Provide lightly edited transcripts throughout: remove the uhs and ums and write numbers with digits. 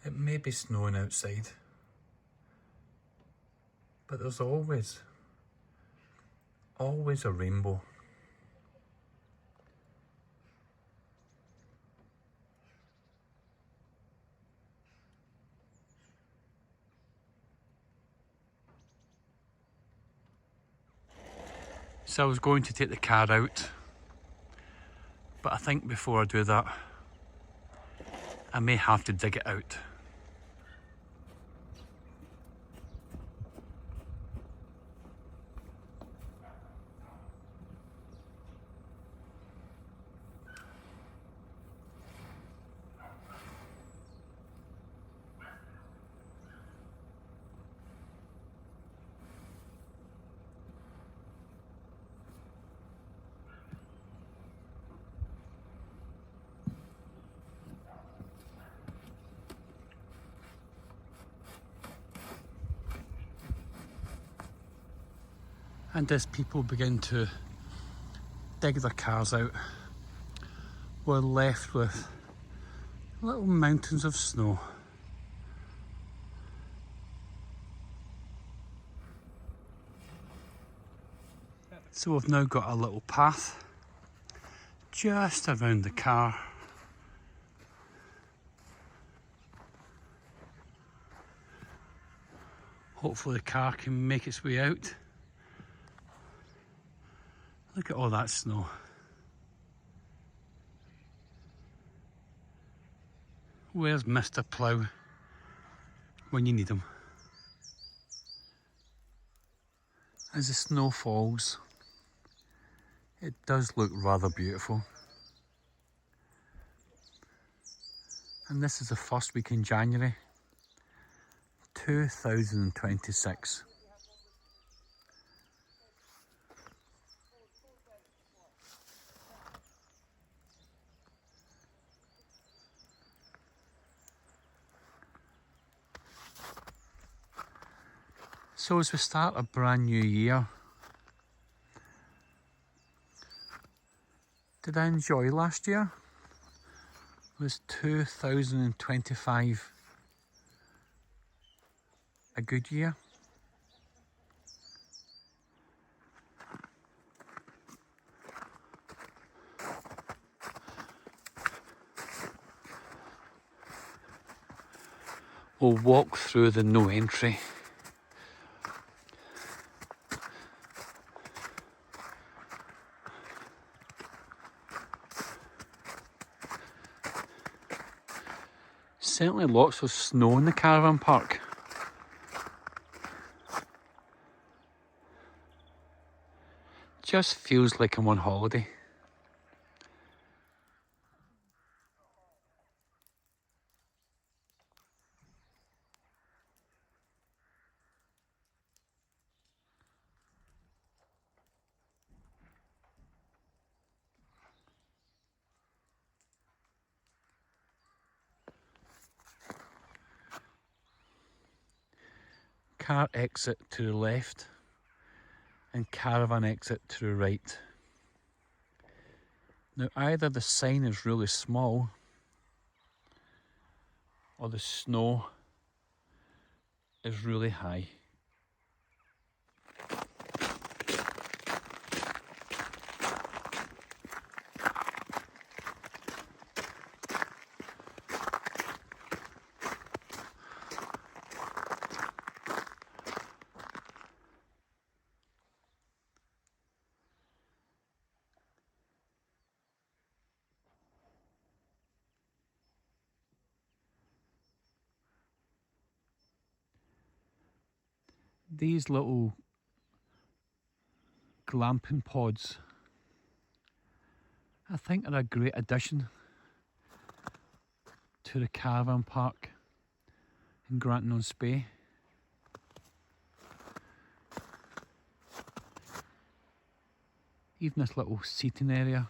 It may be snowing outside, but there's always a rainbow. So I was going to take the car out, but I think before I do that, I may have to dig it out. And as people begin to dig their cars out, we're left with little mountains of snow. So we've now got a little path just around the car. Hopefully the car can make its way out. Look at all that snow. Where's Mr. Plough when you need him? As the snow falls, it does look rather beautiful. And this is the first week in January 2026. So as we start a brand new year, did I enjoy last year? Was 2025 a good year? We'll walk through the no entry. Certainly lots of snow in the caravan park. Just feels like I'm on holiday. Car exit to the left and caravan exit to the right. Now either the sign is really small or the snow is really high. These little glamping pods, I think, are a great addition to the caravan park in Grantown on Spey. Even this little seating area.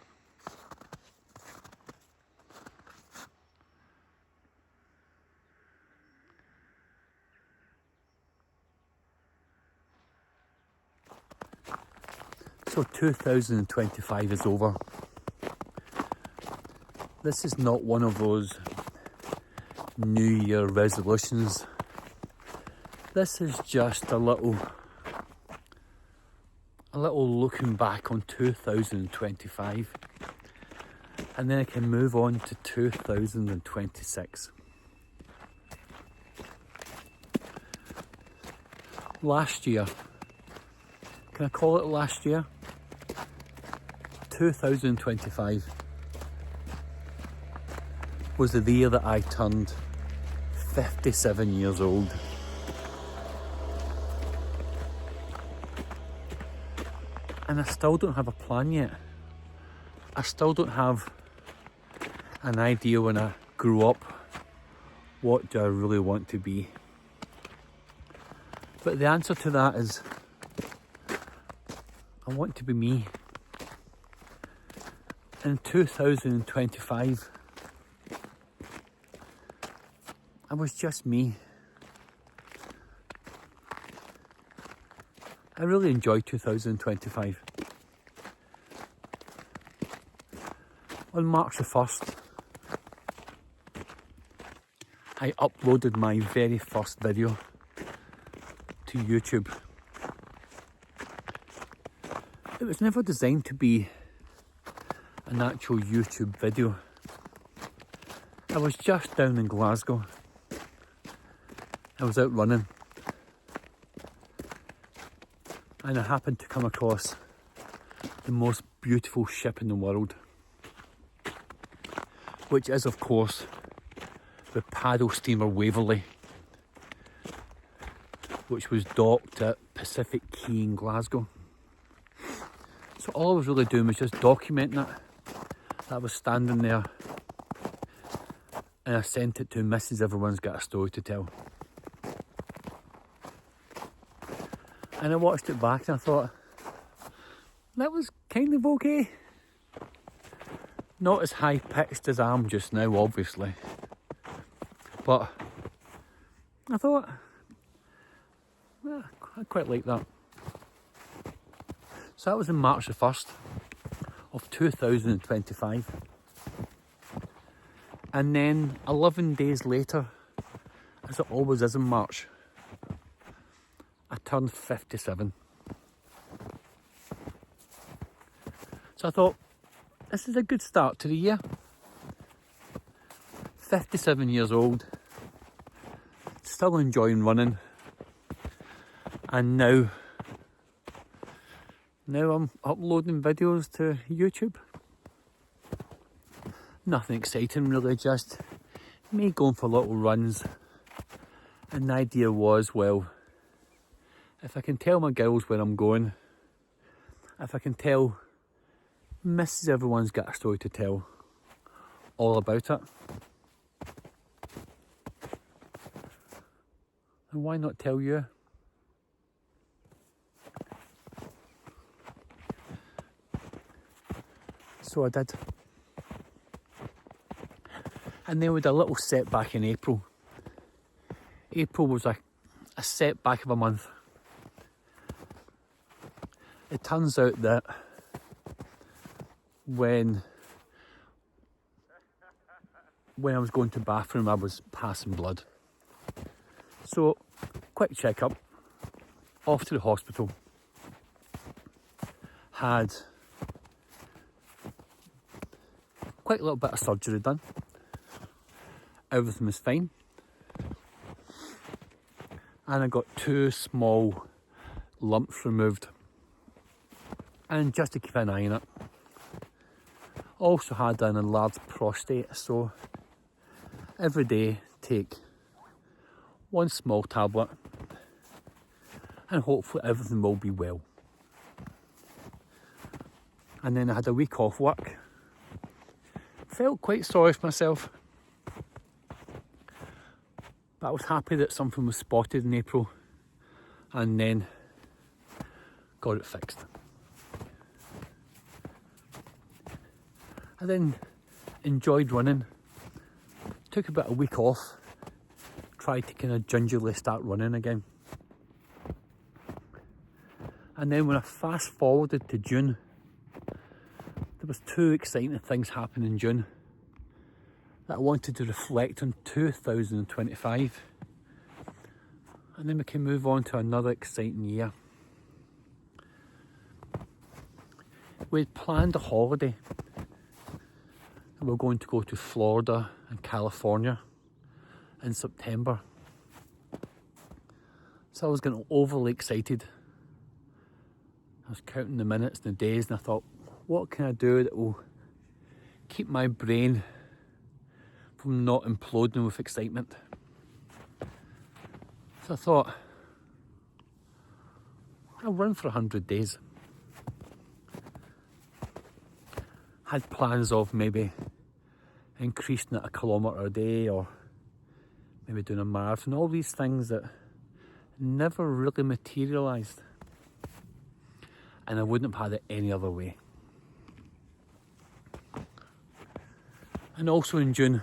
So 2025 is over. This is not one of those New Year resolutions. This is just a little looking back on 2025, and then I can move on to 2026. Last year, can I call it last year? 2025 was the year that I turned 57 years old. And I still don't have a plan yet. I still don't have an idea when I grow up, what do I really want to be? But the answer to that is, I want to be me. In 2025, I was just me. I really enjoyed 2025. On March the 1st, I uploaded my very first video to YouTube. It was never designed to be an actual YouTube video. I was just down in Glasgow. I was out running. And I happened to come across the most beautiful ship in the world, which is, of course, the paddle steamer Waverley, which was docked at Pacific Quay in Glasgow. So all I was really doing was just documenting it. I was standing there, and I sent it to Mrs. Everyone's Got a Story to Tell. And I watched it back and I thought, that was kind of okay. Not as high pitched as I am just now, obviously. But I thought, I quite like that. So that was in March the 1st of 2025. And then 11 days later, as it always is in March, I turned 57. So I thought, this is a good start to the year. 57 years old, still enjoying running, and now I'm uploading videos to YouTube. Nothing exciting really, just me going for little runs. And the idea was, well, if I can tell my girls where I'm going, if I can tell Mrs. Everyone's Got a Story to Tell all about it, then why not tell you? So I did. And then we had a little setback in April. April was a setback of a month. It turns out that when I was going to the bathroom, I was passing blood. So, quick checkup, off to the hospital. Had quite a little bit of surgery done. Everything was fine. And I got 2 small lumps removed. And just to keep an eye on it. Also had an enlarged prostate, so every day take 1 small tablet and hopefully everything will be well. And then I had a week off work. Felt quite sorry for myself. But I was happy that something was spotted in April and then got it fixed. I then enjoyed running, took about a week off, tried to kind of gingerly start running again. And then when I fast forwarded to June, there was 2 exciting things happening in June. that I wanted to reflect on 2025, and then we can move on to another exciting year. We'd planned a holiday, and we're going to go to Florida and California in September. So I was getting overly excited. I was counting the minutes and the days, and I thought, what can I do that will keep my brain from not imploding with excitement? So I thought, I'll run for 100 days. Had plans of maybe increasing it 1 kilometre a day, or maybe doing a marathon, all these things that never really materialised. And I wouldn't have had it any other way. And also in June,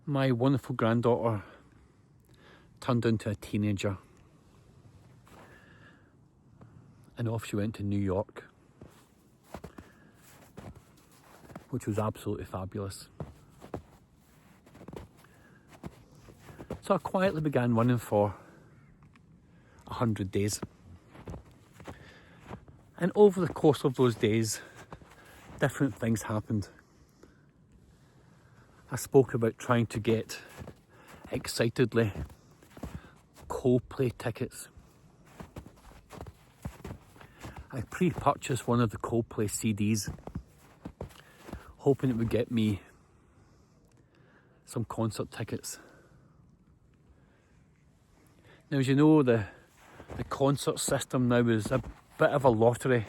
my wonderful granddaughter turned into a teenager. And off she went to New York, which was absolutely fabulous. So I quietly began running for 100 days. And over the course of those days, different things happened. I spoke about trying to get, excitedly, Coldplay tickets. I pre-purchased one of the Coldplay CDs, hoping it would get me some concert tickets. Now, as you know, the concert system now is a bit of a lottery.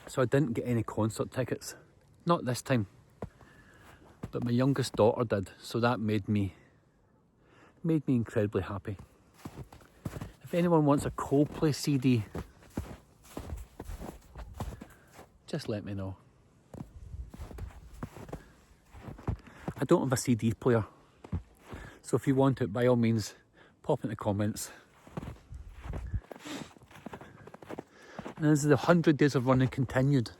So I didn't get any concert tickets. Not this time. But my youngest daughter did, so that made me incredibly happy. If anyone wants a Coldplay CD, just let me know. I don't have a CD player, so if you want it, by all means, pop it in the comments. And as the 100 days of running continued,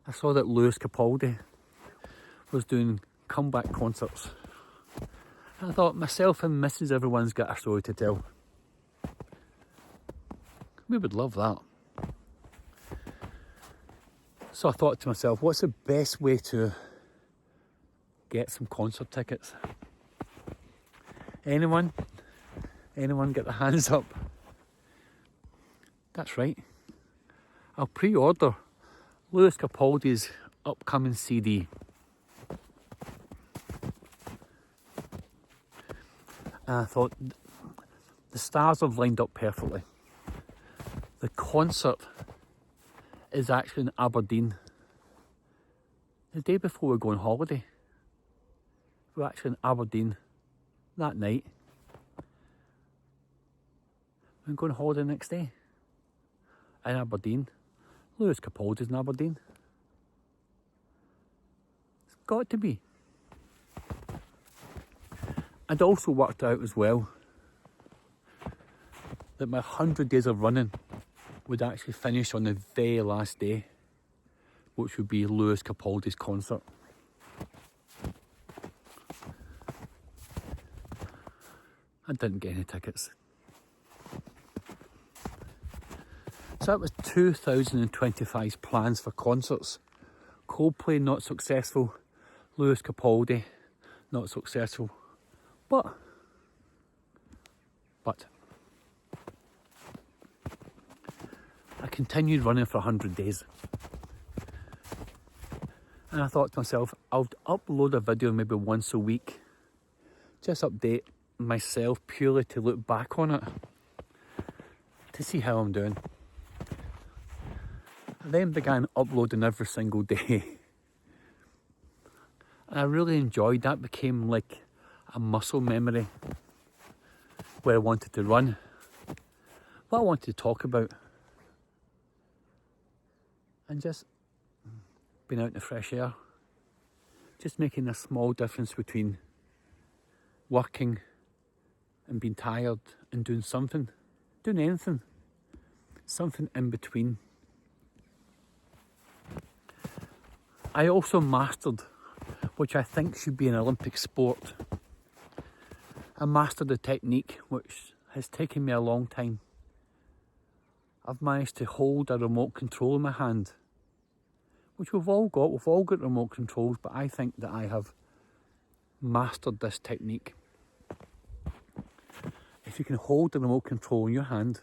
I saw that Lewis Capaldi was doing comeback concerts. And I thought, myself and Mrs. Everyone's got a story to tell. We would love that. So I thought to myself, what's the best way to get some concert tickets? Anyone? Anyone get their hands up? That's right. I'll pre-order Lewis Capaldi's upcoming CD. And I thought, the stars have lined up perfectly. The concert is actually in Aberdeen. The day before we go on holiday, we're actually in Aberdeen that night. We're going on holiday the next day. In Aberdeen. Lewis Capaldi's in Aberdeen. It's got to be. I'd also worked out as well that my 100 days of running would actually finish on the very last day, which would be Lewis Capaldi's concert. I didn't get any tickets. So that was 2025's plans for concerts. Coldplay not successful, Lewis Capaldi not successful. But I continued running for 100 days. And I thought to myself, I'll upload a video maybe once a week. Just update myself purely to look back on it, to see how I'm doing. I then began uploading every single day. And I really enjoyed that. It became like a muscle memory where I wanted to run, what I wanted to talk about, and just being out in the fresh air, just making a small difference between working and being tired and doing something, doing anything, something in between. I also mastered, which I think should be an Olympic sport, I mastered the technique which has taken me a long time. I've managed to hold a remote control in my hand, which we've all got remote controls, but I think that I have mastered this technique. If you can hold the remote control in your hand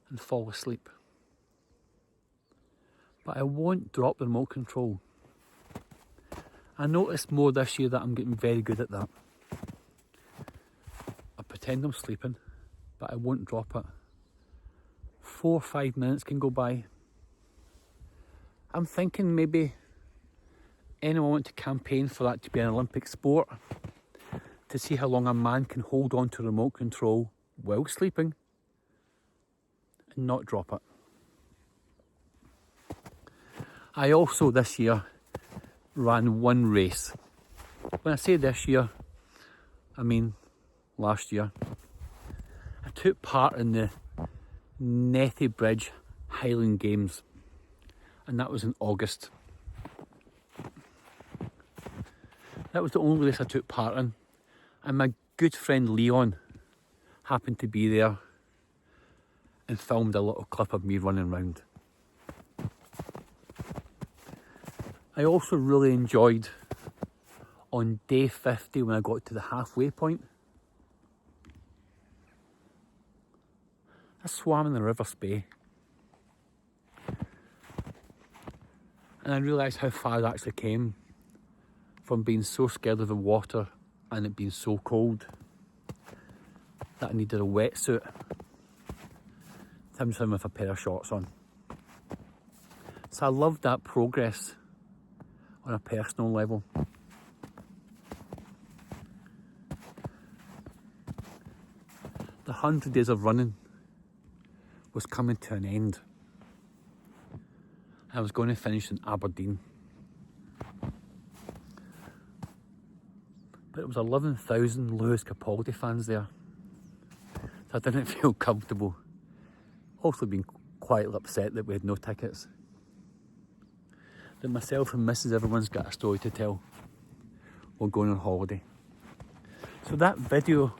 and fall asleep. But I won't drop the remote control. I noticed more this year that I'm getting very good at that. I pretend I'm sleeping, but I won't drop it. 4 or 5 minutes can go by. I'm thinking maybe anyone want to campaign for that to be an Olympic sport, to see how long a man can hold on to remote control while sleeping and not drop it. I also this year ran one race. When I say this year, I mean last year. I took part in the Nethy Bridge Highland Games, and that was in August. That was the only race I took part in, and my good friend Leon happened to be there and filmed a little clip of me running round. I also really enjoyed on day 50 when I got to the halfway point. I swam in the River Spey, and I realised how far I actually came from being so scared of the water and it being so cold that I needed a wetsuit. Tim swam with a pair of shorts on. So I loved that progress on a personal level. The 100 days of running was coming to an end. I was going to finish in Aberdeen. But it was 11,000 Lewis Capaldi fans there. So I didn't feel comfortable. Also being quietly upset that we had no tickets. That myself and Mrs. Everyone's got a story to tell. We're going on holiday. So that video,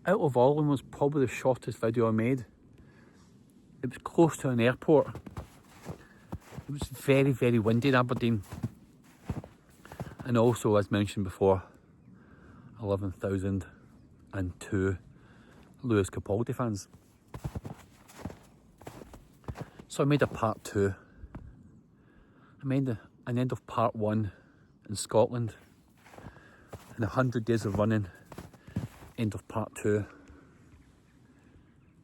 out of all of them, was probably the shortest video I made. It was close to an airport. It was very, very windy in Aberdeen. And also, as mentioned before, 11,002 Lewis Capaldi fans. So I made a part 2. I made an end of part 1 in Scotland, and 100 days of running, end of part 2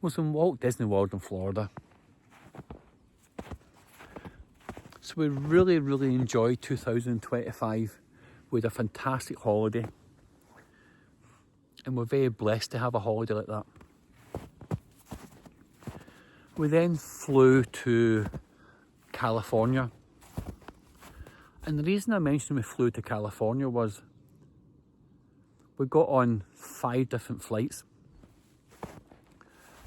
was in Walt Disney World in Florida. So we really, really enjoyed 2025. We had a fantastic holiday, and we're very blessed to have a holiday like that. We then flew to California, and the reason I mentioned we flew to California was we got on 5 different flights.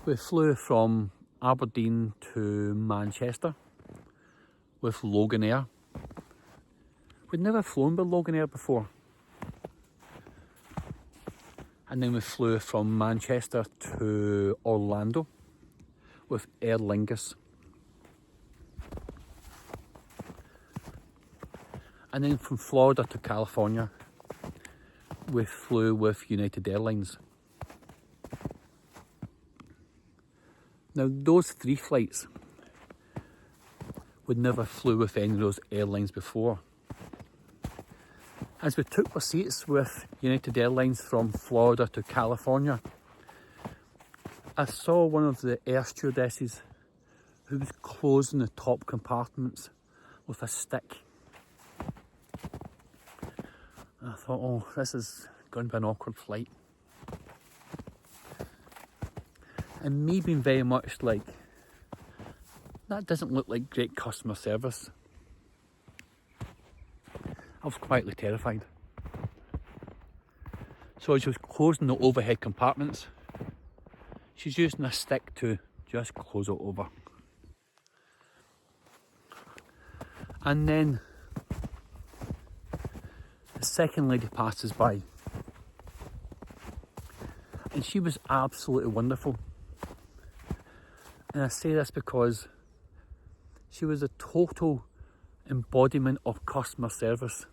We flew from Aberdeen to Manchester with Logan Air. We'd never flown by Logan Air before. And then we flew from Manchester to Orlando with Aer Lingus. And then from Florida to California, we flew with United Airlines. Now those 3 flights, we'd never flew with any of those airlines before. As we took our seats with United Airlines from Florida to California, I saw one of the air stewardesses who was closing the top compartments with a stick. And I thought, oh, this is going to be an awkward flight. And me being very much like, that doesn't look like great customer service. I was quietly terrified. So as she was closing the overhead compartments, she's using a stick to just close it over. And then the second lady passes by, and she was absolutely wonderful. And I say this because she was a total embodiment of customer service.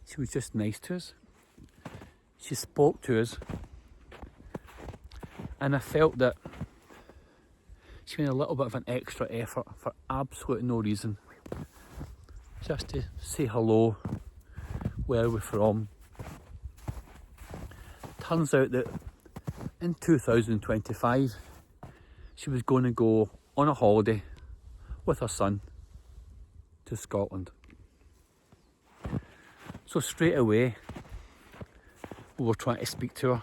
She was just nice to us. She spoke to us, and I felt that she made a little bit of an extra effort for absolutely no reason. Just to say hello, where we're from. Turns out that in 2025, she was going to go on a holiday with her son to Scotland. So straight away, we were trying to speak to her,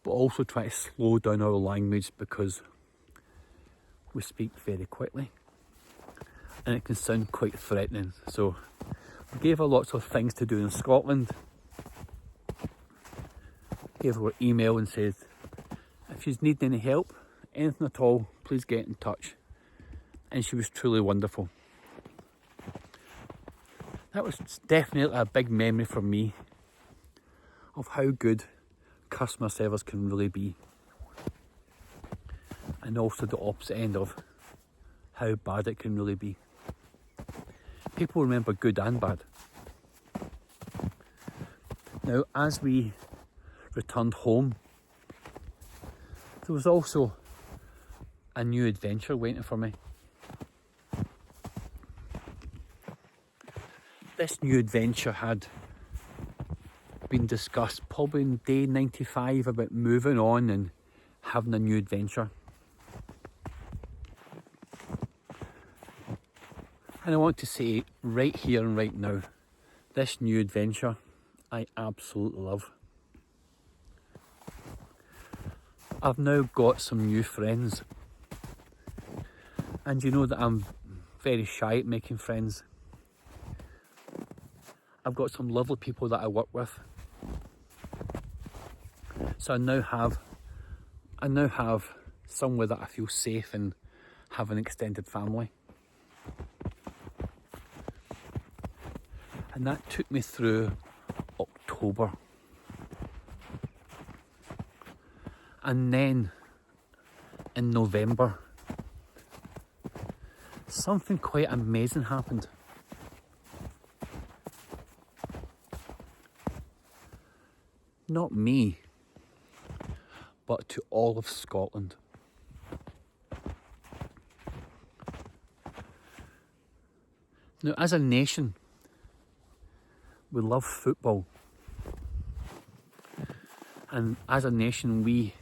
but also try to slow down our language because we speak very quickly and it can sound quite threatening. So we gave her lots of things to do in Scotland. Gave her an email and said, if you need any help, anything at all, please get in touch. And she was truly wonderful. That was definitely a big memory for me of how good customer service can really be. And also the opposite end of how bad it can really be. People remember good and bad. Now, as we returned home, there was also a new adventure waiting for me. This new adventure had been discussed probably in day 95 about moving on and having a new adventure. And I want to say right here and right now, this new adventure I absolutely love. I've now got some new friends, and you know that I'm very shy at making friends. I've got some lovely people that I work with, so I now have somewhere that I feel safe and have an extended family. And that took me through October. And then in November, something quite amazing happened. Not me, but to all of Scotland. Now, as a nation, we love football. And as a nation, we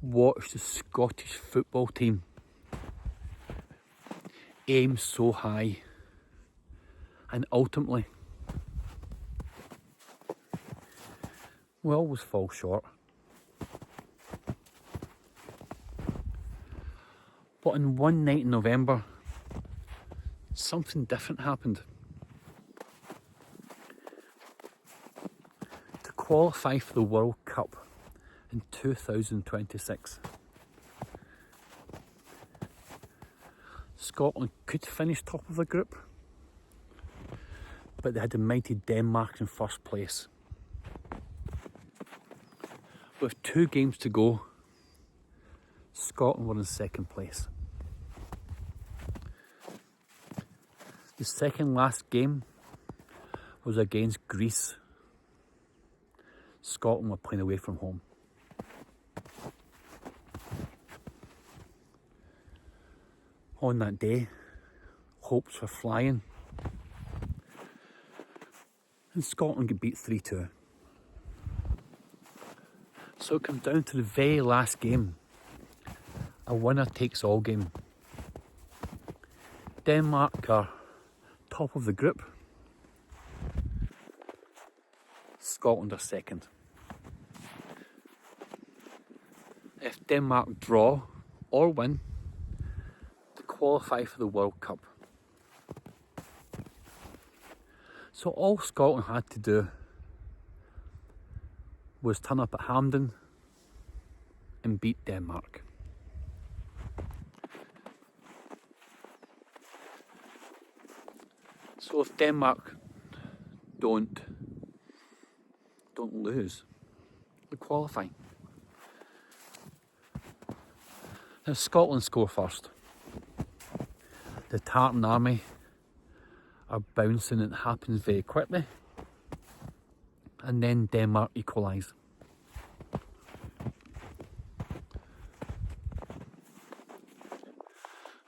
watch the Scottish football team aim so high, and ultimately we always fall short. But on one night in November, something different happened. To qualify for the World Cup in 2026, Scotland could finish top of the group, but they had the mighty Denmark in first place. With 2 games to go, Scotland were in second place. The second last game was against Greece. Scotland were playing away from home. On that day, hopes were flying, and Scotland got beat 3-2. So it comes down to the very last game, a winner takes all game. Denmark are top of the group, Scotland are second. If Denmark draw or win, to qualify for the World Cup. So all Scotland had to do was turn up at Hampden and beat Denmark. So if Denmark don't lose, they qualify. Now Scotland score first. The Tartan Army are bouncing, it happens very quickly. And then Denmark equalise.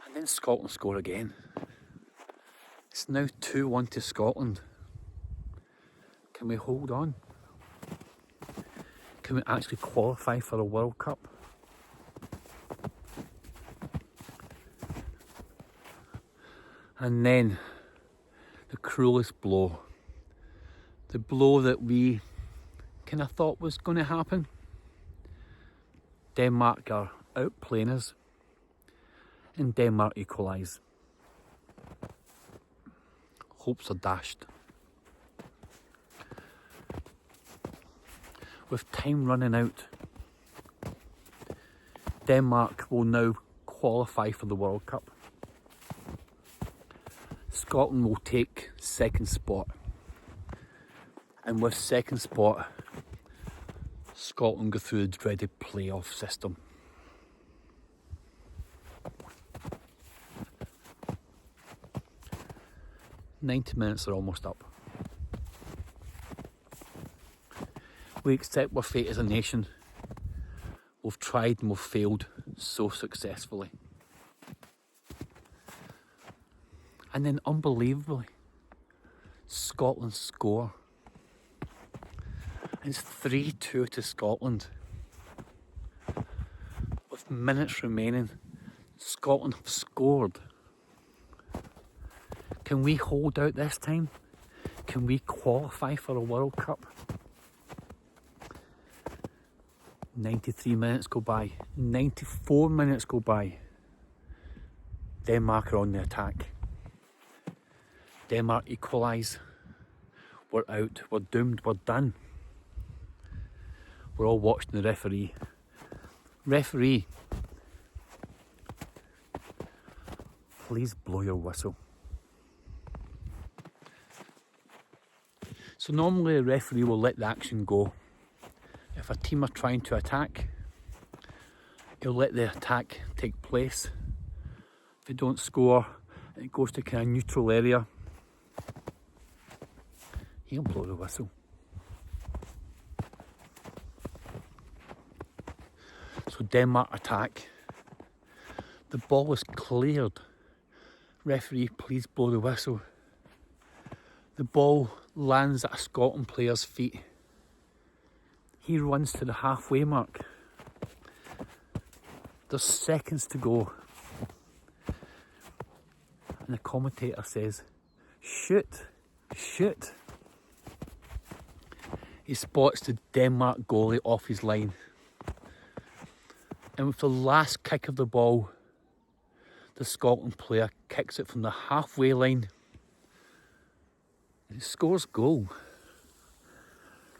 And then Scotland score again. It's now 2-1 to Scotland. Can we hold on? Can we actually qualify for a World Cup? And then the cruelest blow. The blow that we kind of thought was going to happen. Denmark are outplaying us. And Denmark equalise. Hopes are dashed. With time running out, Denmark will now qualify for the World Cup. Scotland will take second spot. And with second spot, Scotland go through the dreaded playoff system. "90 minutes are almost up. We accept our fate as a nation. We've tried and we've failed so successfully. And then unbelievably, Scotland score. It's 3-2 to Scotland. With minutes remaining, Scotland have scored. Can we hold out this time? Can we qualify for a World Cup? 93 minutes go by. 94 minutes go by. Denmark are on the attack. Denmark equalise. We're out. We're doomed. We're done. We're all watching the referee. Referee, please blow your whistle. So normally a referee will let the action go. If a team are trying to attack, he'll let the attack take place. If they don't score, it goes to kind of neutral area. He'll blow the whistle. So Denmark attack. The ball is cleared. Referee, please blow the whistle. The ball lands at a Scotland player's feet. He runs to the halfway mark. There's seconds to go. And the commentator says, "Shoot, shoot." He spots the Denmark goalie off his line. And with the last kick of the ball, the Scotland player kicks it from the halfway line. And he scores a goal.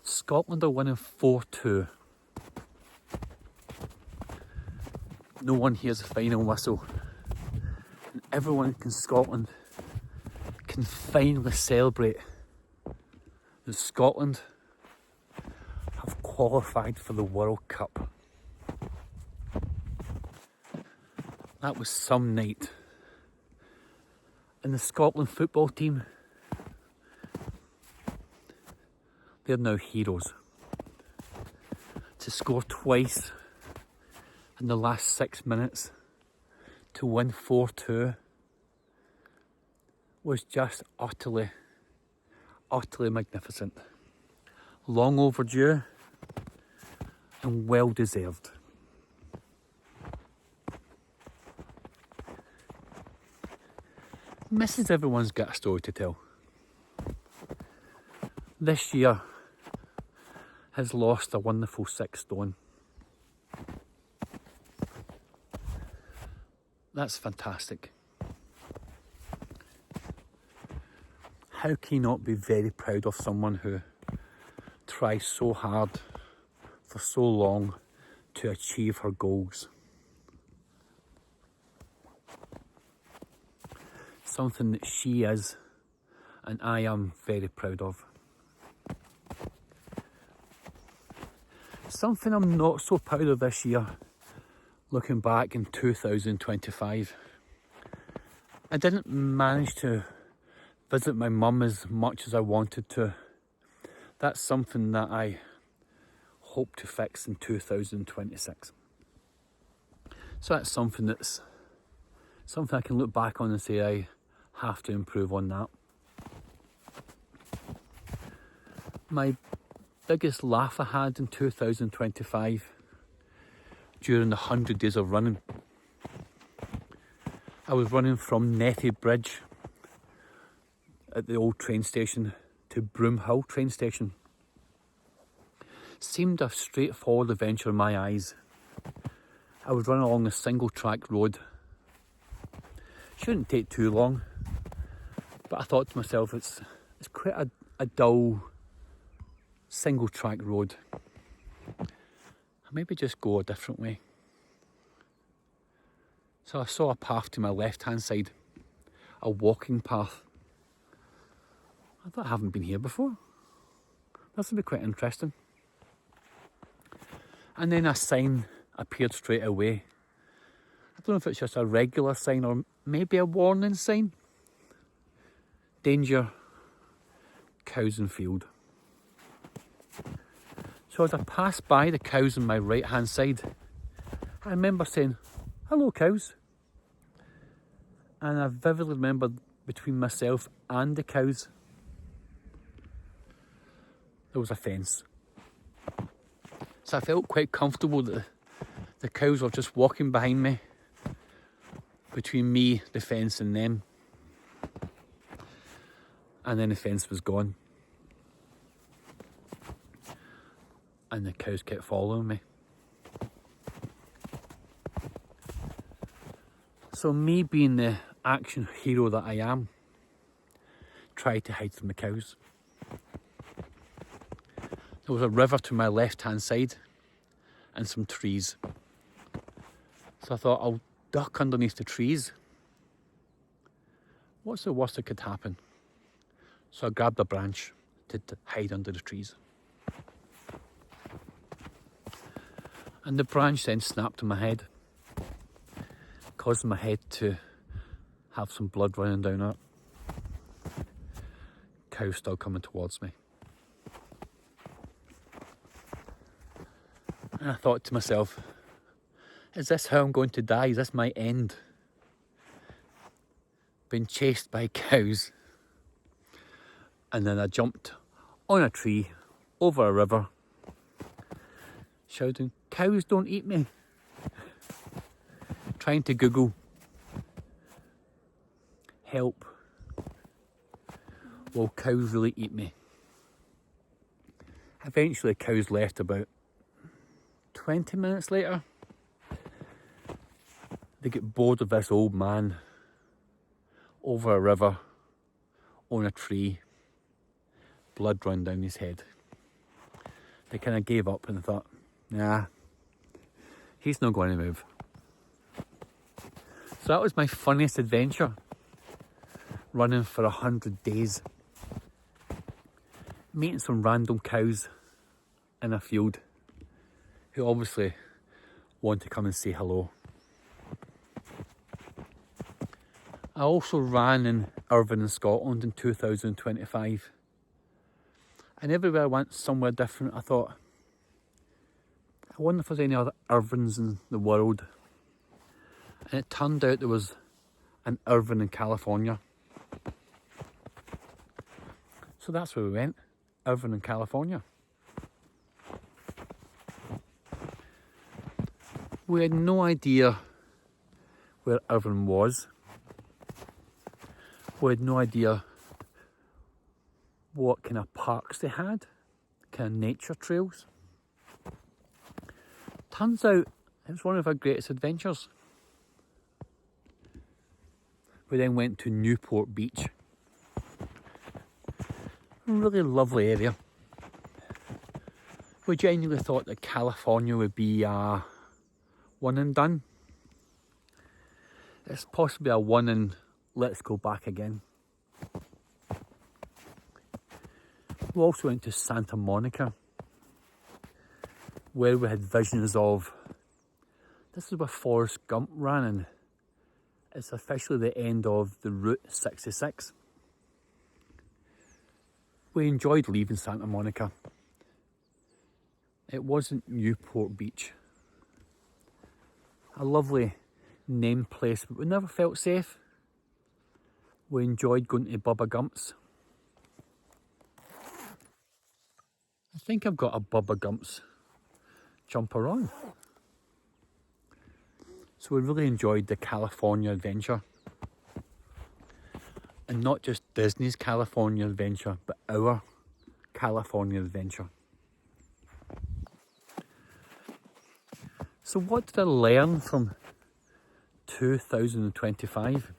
Scotland are winning 4-2. No one hears the final whistle. And everyone in Scotland can finally celebrate that Scotland have qualified for the World Cup. That was some night. And the Scotland football team, they're now heroes. To score twice in the last 6 minutes, to win 4-2, was just utterly, utterly magnificent. Long overdue and well deserved. Mrs. Everyone's got a story to tell. This year has lost a wonderful 6 stone. That's fantastic. How can you not be very proud of someone who tries so hard for so long to achieve her goals. Something that she is and I am very proud of. Something I'm not so proud of this year, looking back in 2025. I didn't manage to visit my mum as much as I wanted to. That's something that I hope to fix in 2026. So that's something I can look back on and say I have to improve on that. My biggest laugh I had in 2025 during the 100 days of running. I was running from Netty Bridge at the old train station to Broomhill train station. Seemed a straightforward adventure in my eyes. I was running along a single track road. Shouldn't take too long, but I thought to myself, it's quite a dull single track road. I maybe just go a different way. So I saw a path to my left hand side, a walking path. I thought I haven't been here before. This would be quite interesting. And then a sign appeared straight away. I don't know if it's just a regular sign or maybe a warning sign. Danger, cows in field. So as I passed by the cows on my right hand side, I remember saying, "Hello cows." And I vividly remember between myself and the cows, there was a fence. So I felt quite comfortable that the cows were just walking behind me, between me, the fence and them. And then the fence was gone. And the cows kept following me. So me being the action hero that I am, tried to hide from the cows. There was a river to my left hand side and some trees. So I thought, I'll duck underneath the trees. What's the worst that could happen? So I grabbed a branch to hide under the trees. And the branch then snapped on my head, causing my head to have some blood running down it. Cow still coming towards me. And I thought to myself, is this how I'm going to die? Is this my end? Being chased by cows. And then I jumped on a tree, over a river, shouting, "Cows don't eat me." Trying to Google, help, will cows really eat me? Eventually cows left about 20 minutes later. They get bored of this old man over a river, on a tree, blood run down his head. They kind of gave up and thought, nah, he's not going to move. So that was my funniest adventure, running for 100 days. Meeting some random cows in a field who obviously want to come and say hello. I also ran in Irvine in Scotland in 2025. And everywhere I went somewhere different, I thought, I wonder if there's any other Irvines in the world. And it turned out there was an Irvine in California. So that's where we went, Irvine in California. We had no idea where Irvine was. We had no idea what kind of parks they had, kind of nature trails. Turns out it was one of our greatest adventures. We then went to Newport Beach. A really lovely area. We genuinely thought that California would be a one and done. It's possibly a one and let's go back again. We also went to Santa Monica, where we had visions of, this is where Forrest Gump ran, and it's officially the end of the Route 66. We enjoyed leaving Santa Monica. It wasn't Newport Beach. A lovely named place, but we never felt safe. We enjoyed going to Bubba Gump's. I think I've got a Bubba Gump's jumper on. So we really enjoyed the California adventure. And not just Disney's California adventure, but our California adventure. So what did I learn from 2025?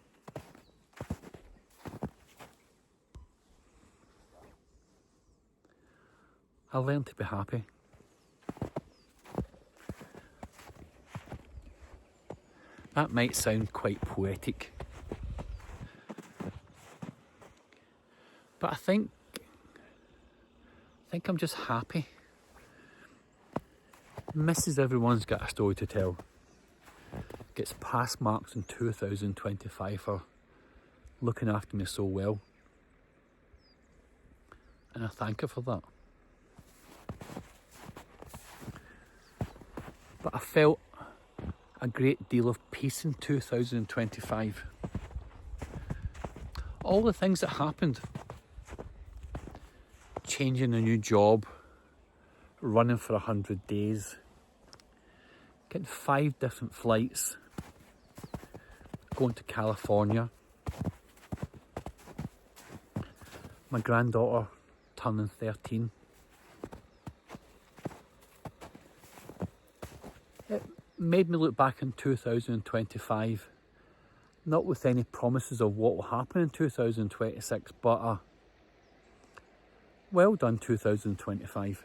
I learned to be happy. That might sound quite poetic, but I think I'm just happy. Mrs. Everyone's got a story to tell. Gets pass marks in 2025 for looking after me so well, and I thank her for that. But I felt a great deal of peace in 2025. All the things that happened, changing a new job, running for 100 days, getting 5 different flights, going to California, my granddaughter turning 13. It made me look back in 2025, not with any promises of what will happen in 2026, but well done 2025.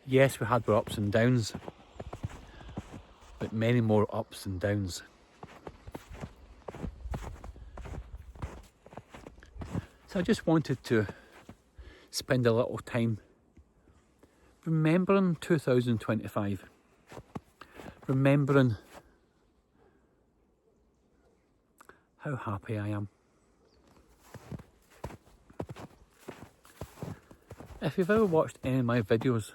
Yes, we had our ups and downs, but many more ups and downs. So I just wanted to spend a little time remembering 2025, remembering how happy I am. If you've ever watched any of my videos,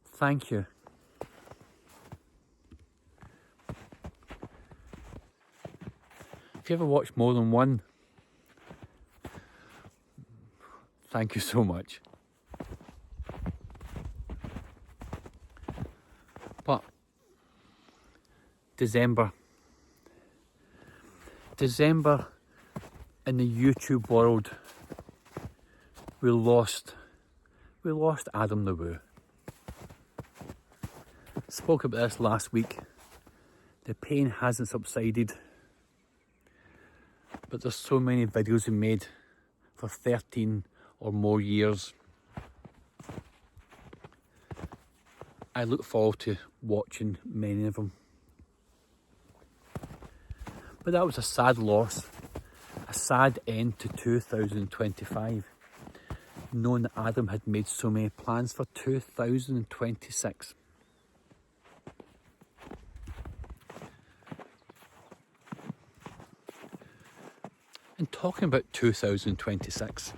thank you. If you ever watched more than one, thank you so much. But December in the YouTube world, we lost Adam the Woo. Spoke about this last week. The pain hasn't subsided, but there's so many videos we made for 13 or more years. I look forward to watching many of them. But that was a sad loss, a sad end to 2025, knowing that Adam had made so many plans for 2026. And talking about 2026,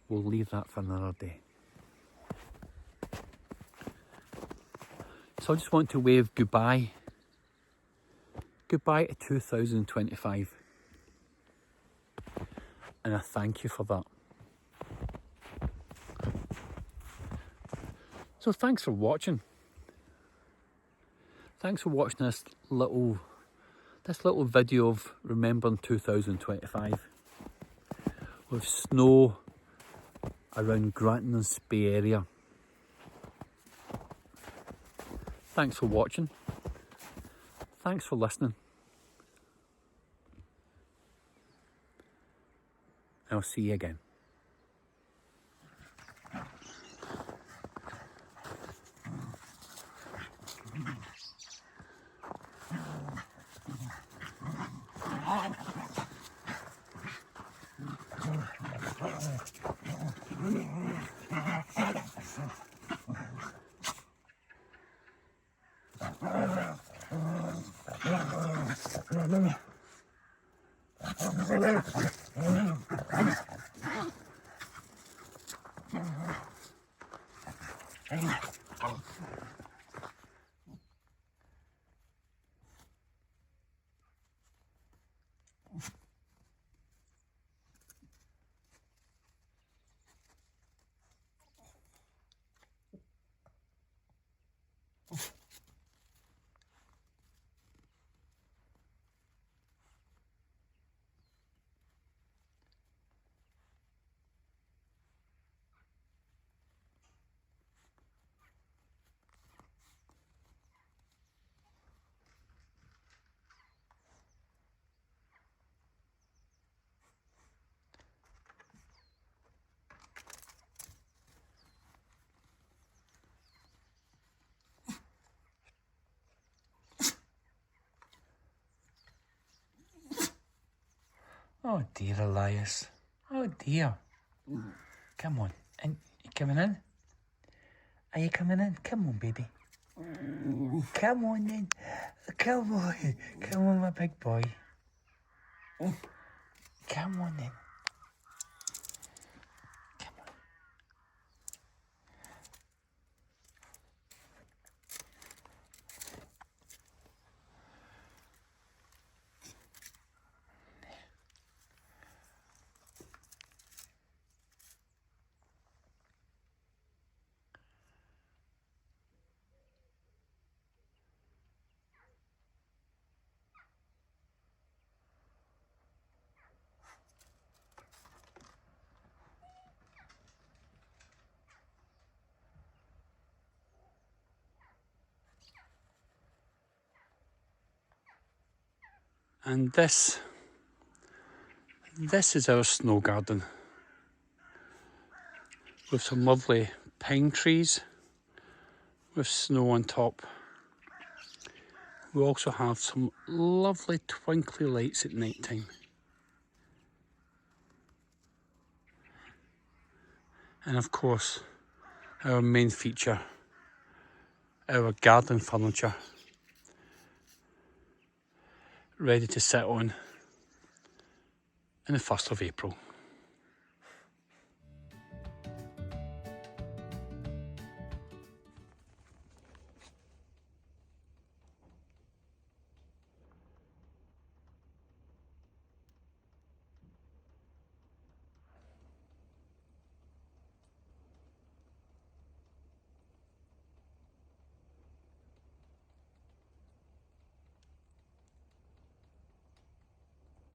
we'll leave that for another day. So I just want to wave goodbye. Goodbye to 2025. And I thank you for that. So thanks for watching. Thanks for watching this little video of remembering 2025 with snow around Grantown and Spey area. Thanks for watching. Thanks for listening. I'll see you again. Oh dear, Elias. Oh dear. Come on. And you coming in? Are you coming in? Come on, baby. Come on then. Come on. Come on, my big boy. Come on then. Come on. And this is our snow garden with some lovely pine trees with snow on top. We also have some lovely twinkly lights at night time. And of course, our main feature, our garden furniture, ready to sit on the 1st of April.